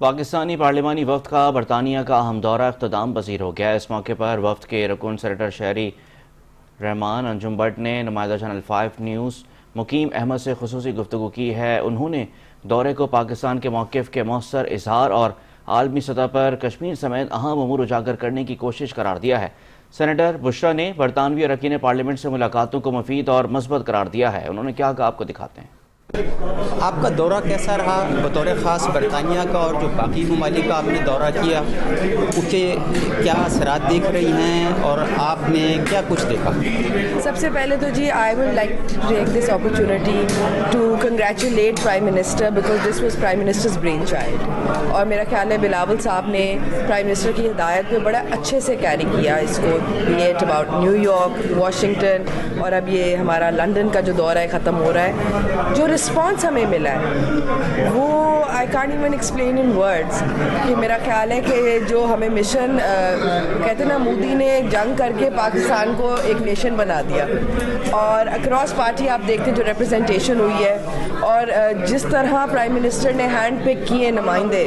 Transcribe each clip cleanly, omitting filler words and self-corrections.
پاکستانی پارلیمانی وفد کا برطانیہ کا اہم دورہ اختتام پذیر ہو گیا۔ اس موقع پر وفد کے رکن سینیٹر شہری رحمان انجم بٹ نے نمائندہ چینل 5 نیوز مقیم احمد سے خصوصی گفتگو کی ہے۔ انہوں نے دورے کو پاکستان کے موقف کے مؤثر اظہار اور عالمی سطح پر کشمیر سمیت اہم امور اجاگر کرنے کی کوشش قرار دیا ہے۔ سینیٹر بشرا نے برطانوی اراکین پارلیمنٹ سے ملاقاتوں کو مفید اور مثبت قرار دیا ہے۔ انہوں نے کیا کہا، آپ کو دکھاتے ہیں۔ آپ کا دورہ کیسا رہا بطور خاص برطانیہ کا، اور جو باقی ممالک کا آپ نے دورہ کیا اس کے کیا اثرات دیکھ رہی ہیں اور آپ نے کیا کچھ دیکھا؟ سب سے پہلے تو جی I would like to take this opportunity to congratulate prime minister because this was prime minister's brain child, اور میرا خیال ہے بلاول صاحب نے پرائم منسٹر کی ہدایت پہ بڑا اچھے سے کیری کیا اس کو، ایٹ اباؤٹ نیو یارک، واشنگٹن، اور اب یہ ہمارا لنڈن کا جو دورہ ہے ختم ہو رہا ہے۔ جو رسپانس ہمیں ملا ہے وہ I can't even explain in words, کہ میرا خیال ہے کہ جو ہمیں مشن کہتے ہیں نا، مودی نے جنگ کر کے پاکستان کو ایک نیشن بنا دیا، اور اکراس پارٹی آپ دیکھتے ہیں جو ریپرزنٹیشن ہوئی ہے، اور جس طرح پرائم منسٹر نے ہینڈ پک کیے نمائندے،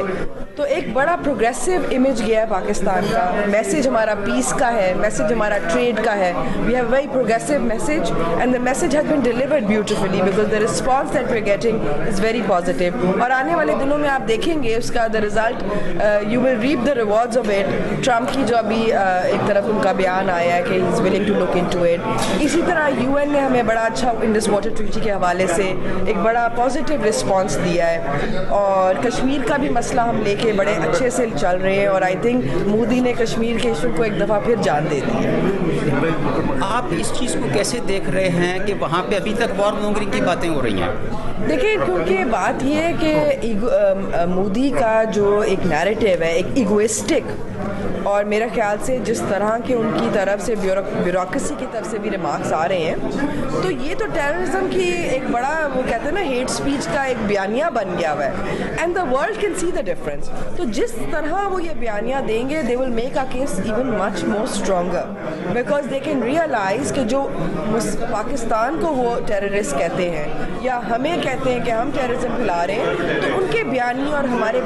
تو ایک بڑا پروگریسو امیج گیا ہے پاکستان کا۔ میسیج ہمارا پیس کا ہے، میسیج ہمارا ٹریڈ کا ہے، we have very progressive message and the message has been delivered beautifully because the response that we are getting is very positive, اور آنے والے دنوں میں آپ دیکھیں گے اس کا the result, you will reap the rewards of it. Trump کی جو ابھی ایک طرف ان کا بیان آیا ہے کہ he is willing to look into it, اسی طرح یو این نے ہمیں بڑا اچھا انڈس واٹر ٹریٹی کے حوالے سے ایک بڑا پازیٹیو رسپانس دیا ہے، اور کشمیر کا بھی مسئلہ ہم لے کے بڑے اچھے سے چل رہے ہیں، اور آئی تھنک مودی نے کشمیر کے ایشو کو ایک دفعہ پھر جان دے دی ہے۔ آپ اس چیز کو کیسے دیکھ رہے ہیں کہ وہاں پہ ابھی تک وار مونگرنگ کی باتیں ہو رہی ہیں؟ دیکھیں، کیونکہ بات یہ ہے کہ مودی کا جو ایک نیریٹو ہے ایک ایگوئسٹک، اور میرا خیال سے جس طرح کے ان کی طرف سے بیوروکریسی کی طرف سے بھی ریمارکس آ رہے ہیں، تو یہ تو ٹیررزم کی ایک بڑا وہ کہتے ہیں نا ہیٹ اسپیچ کا ایک بیانیہ بن گیا ہوا ہے، and the world can see the difference. تو جس طرح وہ یہ بیانیہ دیں گے they will make a case even much more stronger, because they can realize کہ جو پاکستان کو وہ ٹیررسٹ کہتے ہیں یا ہمیں کہتے ہیں کہ ہم ٹیررزم پھیلا رہے ہیں، تو ان کے بیانیے اور ہمارے